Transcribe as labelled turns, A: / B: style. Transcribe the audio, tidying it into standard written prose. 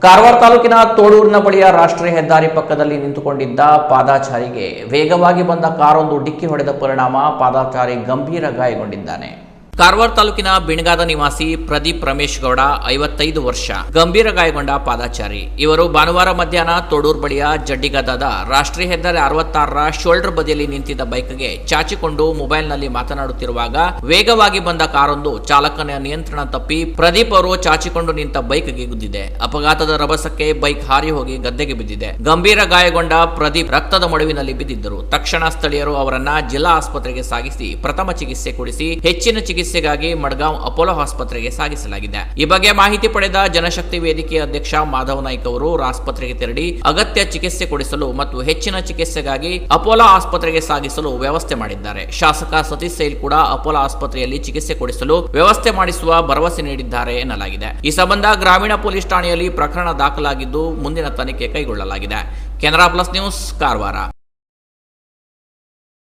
A: ಕಾರವಾರ ತಾಲೂಕಿನ ತೋಡೂರಿನ ಬಳಿಯ ರಾಷ್ಟ್ರೀಯ ಹೆದ್ದಾರಿ ಪಕ್ಕದಲ್ಲಿ ನಿಂತುಕೊಂಡಿದ್ದ ಪಾದಾಚಾರಿಗೆ ವೇಗವಾಗಿ ಬಂದ ಕಾರೊಂದು ಡಿಕ್ಕಿ ಹೊಡೆದ ಪರಿಣಾಮ ಪಾದಾಚಾರಿ ಗಂಭೀರ ಗಾಯಗೊಂಡಿದ್ದಾನೆ. ಕಾರವಾರ ತಾಲೂಕಿನ ಬಿಣಗಾದ ನಿವಾಸಿ ಪ್ರದೀಪ್ ರಮೇಶ್ ಗೌಡ 55 ವರ್ಷ ಗಂಭೀರ ಗಾಯಗೊಂಡ ಪಾದಾಚಾರಿ. ಇವರು ಭಾನುವಾರ ಮಧ್ಯಾಹ್ನ ತೋಡೂರು ಬಳಿಯ ಜಡ್ಡಿಗದಾದ ರಾಷ್ಟ್ರೀಯ ಹೆದ್ದಾರಿ 66ರ ಶೋಲ್ಡರ್ ಬದಿಯಲ್ಲಿ ನಿಂತಿದ್ದ ಬೈಕ್ಗೆ ಚಾಚಿಕೊಂಡು ಮೊಬೈಲ್ನಲ್ಲಿ ಮಾತನಾಡುತ್ತಿರುವಾಗ ವೇಗವಾಗಿ ಬಂದ ಕಾರೊಂದು ಚಾಲಕನ ನಿಯಂತ್ರಣ ತಪ್ಪಿ ಪ್ರದೀಪ್ ಅವರು ಚಾಚಿಕೊಂಡು ನಿಂತ ಬೈಕ್ಗೆ ಗುದ್ದಿದೆ. ಅಪಘಾತದ ರಭಸಕ್ಕೆ ಬೈಕ್ ಹಾರಿ ಹೋಗಿ ಗದ್ದೆಗೆ ಬಿದ್ದಿದೆ. ಗಂಭೀರ ಗಾಯಗೊಂಡ ಪ್ರದೀಪ್ ರಕ್ತದ ಮಡುವಿನಲ್ಲಿ ಬಿದ್ದಿದ್ದರು. ತಕ್ಷಣ ಸ್ಥಳೀಯರು ಅವರನ್ನ ಜಿಲ್ಲಾ ಆಸ್ಪತ್ರೆಗೆ ಸಾಗಿಸಿ ಪ್ರಥಮ ಚಿಕಿತ್ಸೆ ಕೊಡಿಸಿ ಹೆಚ್ಚಿನ ಚಿಕಿತ್ಸೆಗಾಗಿ ಮಡ್ಗಾಂವ್ ಅಪೋಲೋ ಆಸ್ಪತ್ರೆಗೆ ಸಾಗಿಸಲಾಗಿದೆ. ಈ ಬಗ್ಗೆ ಮಾಹಿತಿ ಪಡೆದ ಜನಶಕ್ತಿ ವೇದಿಕೆಯ ಅಧ್ಯಕ್ಷ ಮಾಧವ್ ನಾಯ್ಕ್ ಅವರು ಆಸ್ಪತ್ರೆಗೆ ತೆರಳಿ ಅಗತ್ಯ ಚಿಕಿತ್ಸೆ ಕೊಡಿಸಲು ಮತ್ತು ಹೆಚ್ಚಿನ ಚಿಕಿತ್ಸೆಗಾಗಿ ಅಪೋಲೋ ಆಸ್ಪತ್ರೆಗೆ ಸಾಗಿಸಲು ವ್ಯವಸ್ಥೆ ಮಾಡಿದ್ದಾರೆ. ಶಾಸಕ ಸತೀಶ್ ಸೈಲ್ ಕೂಡ ಅಪೋಲೋ ಆಸ್ಪತ್ರೆಯಲ್ಲಿ ಚಿಕಿತ್ಸೆ ಕೊಡಿಸಲು ವ್ಯವಸ್ಥೆ ಮಾಡಿಸುವ ಭರವಸೆ ನೀಡಿದ್ದಾರೆ ಎನ್ನಲಾಗಿದೆ. ಈ ಸಂಬಂಧ ಗ್ರಾಮೀಣ ಪೊಲೀಸ್ ಠಾಣೆಯಲ್ಲಿ ಪ್ರಕರಣ ದಾಖಲಾಗಿದ್ದು ಮುಂದಿನ ತನಿಖೆ ಕೈಗೊಳ್ಳಲಾಗಿದೆ. Canara plus news, Karwar.